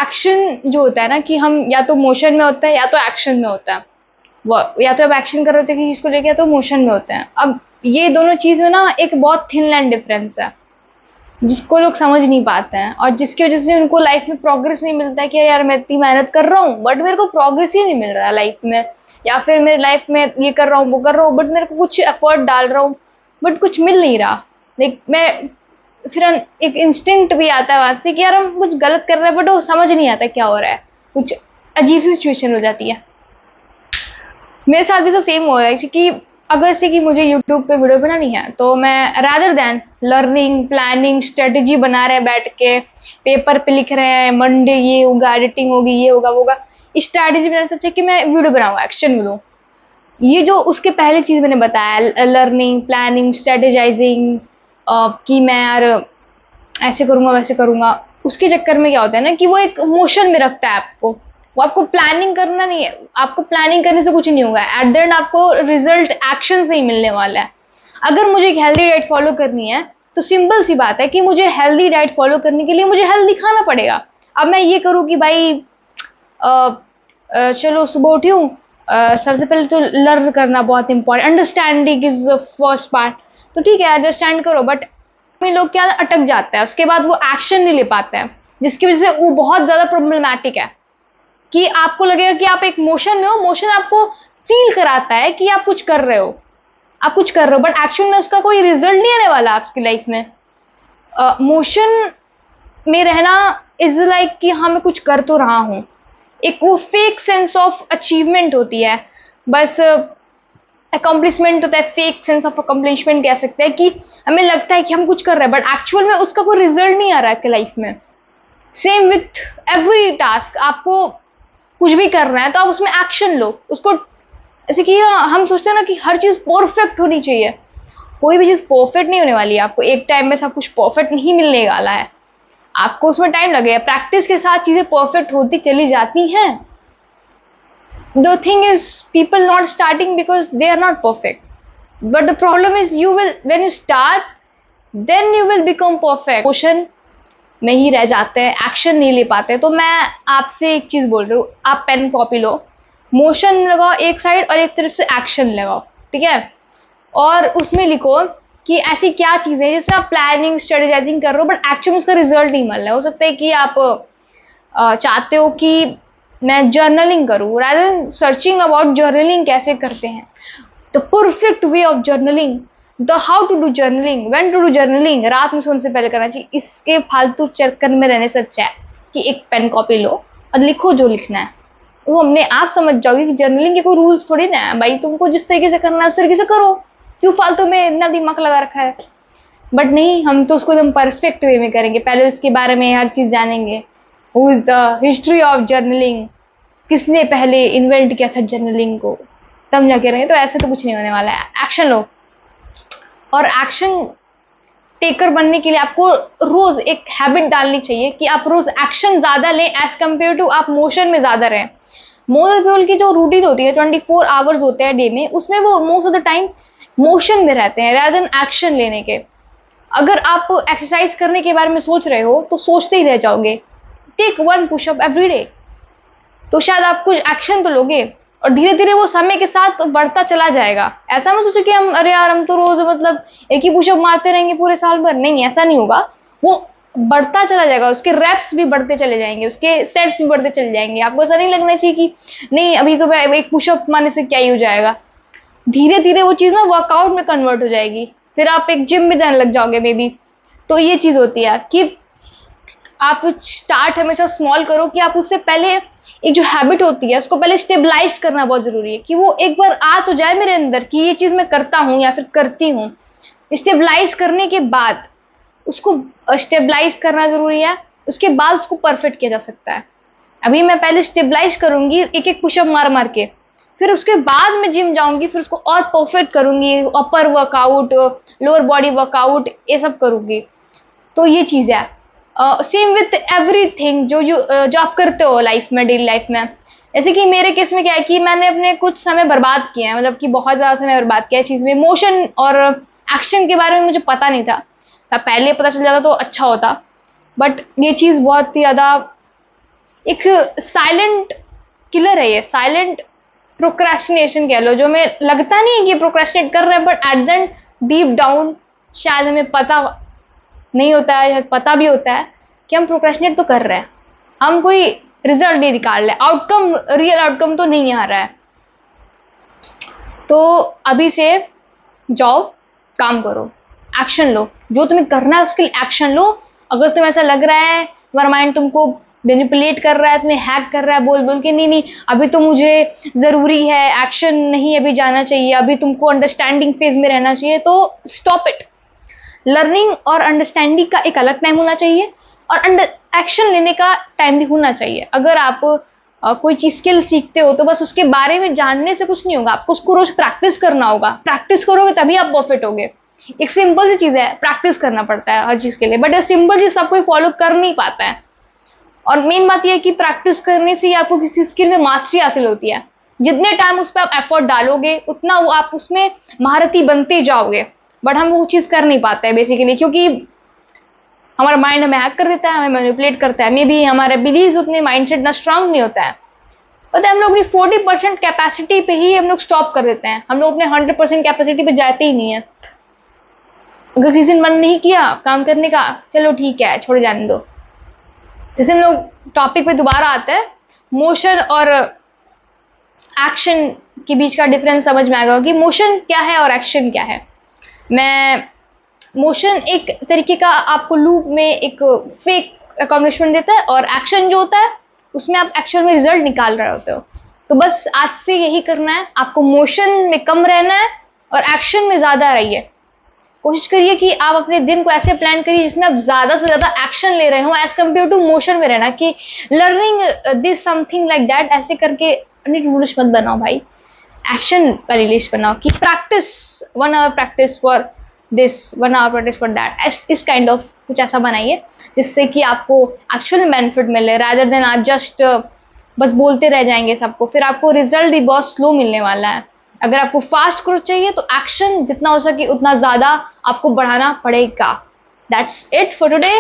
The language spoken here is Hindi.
एक्शन जो होता है ना, कि हम या तो मोशन में होता है या तो एक्शन में होता है। वो या तो आप एक्शन कर रहे होते हैं किसी चीज को लेके, या तो मोशन में होते हैं। अब ये दोनों चीज में ना एक बहुत थिन लाइन डिफरेंस है, जिसको लोग समझ नहीं पाते हैं, और जिसकी वजह से उनको लाइफ में प्रोग्रेस नहीं मिलता है। कि यार मैं इतनी मेहनत कर रहा हूँ बट मेरे को प्रोग्रेस ही नहीं मिल रहा है लाइफ में, या फिर मेरे लाइफ में ये कर रहा हूँ वो कर रहा हूँ बट मेरे को कुछ एफर्ट डाल रहा हूँ बट कुछ मिल नहीं रहा। लाइक मैं फिर एक इंस्टिंक्ट भी आता है वहां से कि यार हम कुछ गलत कर रहे हैं बट वो समझ नहीं आता क्या हो रहा है। कुछ अजीब सी सिचुएशन हो जाती है। मेरे साथ भी तो सेम हुआ है कि अगर से कि मुझे यूट्यूब पे वीडियो बनानी है तो मैं rather than learning planning strategy बना रहे हैं बैठ के, पेपर पे लिख रहे हैं मंडे ये होगा, एडिटिंग होगी, ये होगा वो होगा, स्ट्रेटेजी बनाने से अच्छा कि मैं वीडियो बनाऊँ, एक्शन में दूँ। ये जो उसके पहले चीज मैंने बताया, लर्निंग प्लानिंग स्ट्रेटेजाइजिंग, कि मैं यार ऐसे करूंगा वैसे करूंगा, उसके चक्कर में क्या होता है ना कि वो एक मोशन में रखता है आपको। वो आपको प्लानिंग करना नहीं है, आपको प्लानिंग करने से कुछ नहीं होगा, एट द एंड आपको रिजल्ट एक्शन से ही मिलने वाला है। अगर मुझे एक हेल्दी डाइट फॉलो करनी है तो सिंपल सी बात है कि मुझे हेल्दी डाइट फॉलो करने के लिए मुझे हेल्दी खाना पड़ेगा। अब मैं ये करूँ कि भाई चलो सुबह उठी हूँ, सबसे पहले तो लर्न करना बहुत important, understanding is the first part. तो ठीक है अंडरस्टैंड करो, बट में लोग क्या अटक जाता है, उसके बाद वो एक्शन नहीं ले पाते हैं, जिसकी वजह से वो बहुत ज्यादा प्रॉब्लमैटिक है। कि आपको लगेगा कि आप एक मोशन में हो, मोशन आपको फील कराता है कि आप कुछ कर रहे हो, आप कुछ कर रहे हो, बट एक्चुअल में उसका कोई रिजल्ट नहीं आने वाला आपकी लाइफ में। मोशन में रहना इज लाइक कि हाँ मैं कुछ कर तो रहा हूँ, एक वो फेक सेंस ऑफ अचीवमेंट होती है, बस अकम्पलिशमेंट होता है, फेक सेंस ऑफ अकम्पलिशमेंट कह सकते हैं, कि हमें लगता है कि हम कुछ कर रहे हैं बट एक्चुअल में उसका कोई रिजल्ट नहीं आ रहा है लाइफ में। सेम विथ एवरी टास्क, आपको कुछ भी करना है तो आप उसमें एक्शन लो उसको। जैसे कि हम सोचते हैं ना कि हर चीज परफेक्ट होनी चाहिए, कोई भी चीज परफेक्ट नहीं होने वाली है। आपको एक टाइम में सब कुछ परफेक्ट नहीं मिलने वाला है, आपको उसमें टाइम लगेगा, प्रैक्टिस के साथ चीजें परफेक्ट होती चली जाती हैं। The thing is people not starting because they are not perfect, but the problem is you will, when you start then you will become perfect। Motion में ही रह जाते हैं, एक्शन नहीं ले पाते। तो मैं आपसे एक चीज बोल रही हूँ, आप पेन कॉपी लो, मोशन लगाओ एक साइड और एक तरफ से एक्शन लगाओ, ठीक है, और उसमें लिखो कि ऐसी क्या चीजें हैं जिसमें आप प्लानिंग स्ट्रेटेजाइजिंग कर रहे हो बट एक्चुअली उसका रिजल्ट नहीं मिल रहा है। हो सकता है कि आप चाहते हो कि मैं जर्नलिंग करूँ, rather than searching about journaling कैसे करते हैं, the perfect way of journaling, the how to do journaling, when to do journaling, रात में सोने से पहले करना चाहिए। इसके फालतू चक्कर में रहने से अच्छा है कि एक पेन कॉपी लो और लिखो जो लिखना है। वो हमने आप समझ जाओगे कि जर्नलिंग के कोई रूल्स थोड़ी ना है भाई, तुमको जिस तरीके से करना है उस तरीके से करो, क्यों फालतू में इतना दिमाग लगा रखा है। बट नहीं, हम तो उसको एकदम परफेक्ट वे में करेंगे, पहले उसके बारे में हर चीज जानेंगे, who is the history of journaling, किसने पहले इन्वेंट किया था जर्नलिंग को, तब जाके रहे। तो ऐसे तो कुछ नहीं होने वाला है। एक्शन लो, और एक्शन टेकर बनने के लिए आपको रोज एक हैबिट डालनी चाहिए कि आप रोज एक्शन ज्यादा लें एज कम्पेयर टू आप मोशन में ज्यादा रहें। मोस्ट पीपल की जो रूटीन होती है 24 आवर्स होते हैं डे में, उसमें वो most of the time motion में रहते हैं rather than एक्शन लेने के। अगर आप एक्सरसाइज करने के बारे में सोच रहे हो तो सोचते ही रह जाओगे। टेक 1 पुशअप एवरी डे, तो शायद आप कुछ एक्शन तो लोगे और धीरे धीरे वो समय के साथ बढ़ता चला जाएगा। ऐसा मत सोचो कि हम अरे यार हम तो रोज मतलब एक ही पुशअप मारते रहेंगे पूरे साल भर, नहीं ऐसा नहीं होगा। वो बढ़ता चला जाएगा, उसके रेप्स भी बढ़ते चले जाएंगे, उसके सेट्स भी बढ़ते चले जाएंगे। आपको ऐसा नहीं लगना चाहिए कि नहीं अभी तो मैं एक पुशअप मारने से क्या ही हो जाएगा। धीरे धीरे वो चीज ना वर्कआउट में कन्वर्ट हो जाएगी, फिर आप एक जिम में जाने लग जाओगे मे बी। तो ये चीज होती है कि आप स्टार्ट हमेशा स्मॉल करो, कि आप उससे पहले एक जो हैबिट होती है उसको पहले स्टेबलाइज करना बहुत जरूरी है, कि वो एक बार आ तो जाए मेरे अंदर कि ये चीज मैं करता हूँ या फिर करती हूँ। स्टेबलाइज करने के बाद उसको स्टेबलाइज करना जरूरी है, उसके बाद उसको परफेक्ट किया जा सकता है। अभी मैं पहले स्टेबलाइज करूंगी एक एक पुशअप मार मार के, फिर उसके बाद मैं जिम जाऊंगी, फिर उसको और परफेक्ट करूंगी, अपर वर्कआउट लोअर बॉडी वर्कआउट ये सब करूंगी। तो ये चीज है। सेम विथ एवरीथिंग जो आप करते हो लाइफ में, डेली लाइफ में। जैसे कि मेरे केस में क्या है कि मैंने अपने कुछ समय बर्बाद किया है, मतलब कि बहुत ज्यादा समय बर्बाद किया इस चीज में। मोशन और एक्शन के बारे में मुझे पता नहीं था, पहले पता चल जाता तो अच्छा होता, बट ये चीज बहुत ही ज्यादा एक साइलेंट किलर है ये, साइलेंट प्रोक्रेस्टिनेशन कह लो, जो हमें लगता नहीं है कि प्रोक्रेस्टिनेट कर रहे हैं, but at the end deep down शायद हमें पता नहीं होता है, या पता भी होता है कि हम प्रोक्रेस्टिनेट तो कर रहे हैं, हम कोई रिजल्ट नहीं निकाल रहे, आउटकम, रियल आउटकम तो नहीं आ रहा है। तो अभी से जाओ, काम करो, एक्शन लो, जो तुम्हें करना है उसके लिए एक्शन लो। अगर तुम्हें ऐसा लग रहा है तुम्हारा माइंड तुमको मैनिपुलेट कर रहा है, तुम्हें हैक कर रहा है बोल बोल के, नहीं नहीं अभी तो मुझे ज़रूरी है, एक्शन नहीं अभी जाना चाहिए, अभी तुमको अंडरस्टैंडिंग फेज में रहना चाहिए, तो स्टॉप इट। लर्निंग और अंडरस्टैंडिंग का एक अलग टाइम होना चाहिए, और एक्शन लेने का टाइम भी होना चाहिए। अगर आप कोई चीज स्किल सीखते हो तो बस उसके बारे में जानने से कुछ नहीं होगा, आपको उसको रोज प्रैक्टिस करना होगा, प्रैक्टिस करोगे तभी आप परफेक्ट होगे। एक सिंपल सी चीज है, प्रैक्टिस करना पड़ता है हर चीज के लिए, बट ये सिंपल चीज सब कोई फॉलो कर नहीं पाता है। और मेन बात यह है कि प्रैक्टिस करने से ही आपको किसी स्किल में मास्टरी हासिल होती है। जितने टाइम उस पर आप एफर्ट डालोगे उतना वो आप उसमें महारती बनते जाओगे, बट हम वो चीज कर नहीं पाते हैं बेसिकली, क्योंकि हमारा माइंड हमें हैक कर देता है, हमें मैनिपुलेट करता है, मे बी हमारे बिलीव्स उतने माइंडसेट इतना स्ट्रांग नहीं होता है। पता है हम लोग अपनी 40% कैपेसिटी पे ही हम लोग स्टॉप कर देते हैं, हम लोग अपने 100% कैपेसिटी पे जाते ही नहीं है। अगर किसी ने मन नहीं किया काम करने का, चलो ठीक है छोड़ जाने दो। जैसे हम लोग टॉपिक पे दोबारा आते हैं, मोशन और एक्शन के बीच का डिफरेंस समझ में आएगा कि मोशन क्या है और एक्शन क्या है। मैं मोशन एक तरीके का आपको लूप में एक फेक अकॉम्प्लिशमेंट देता है, और एक्शन जो होता है उसमें आप एक्चुअल में रिजल्ट निकाल रहे होते हो। तो बस आज से यही करना है, आपको मोशन में कम रहना है और एक्शन में ज़्यादा रहिए। कोशिश करिए कि आप अपने दिन को ऐसे प्लान करिए जिसमें आप ज़्यादा से ज़्यादा एक्शन ले रहे हो एज कम्पेयर टू मोशन में रहना, कि learning this something like that ऐसे करके अपनी टू लिस्ट मत बनाओ भाई, एक्शन वाली लिस्ट बनाओ कि practice 1 hour practice for this, 1 hour practice for that, इस काइंड ऑफ कुछ ऐसा बनाइए जिससे कि आपको एक्चुअल में बेनिफिट मिले, रादर देन आप जस्ट बस बोलते रह जाएंगे सबको, फिर आपको रिजल्ट भी बहुत स्लो मिलने वाला है। अगर आपको फास्ट ग्रोथ चाहिए तो एक्शन जितना हो सके उतना ज़्यादा आपको बढ़ाना पड़ेगा। That's it for today.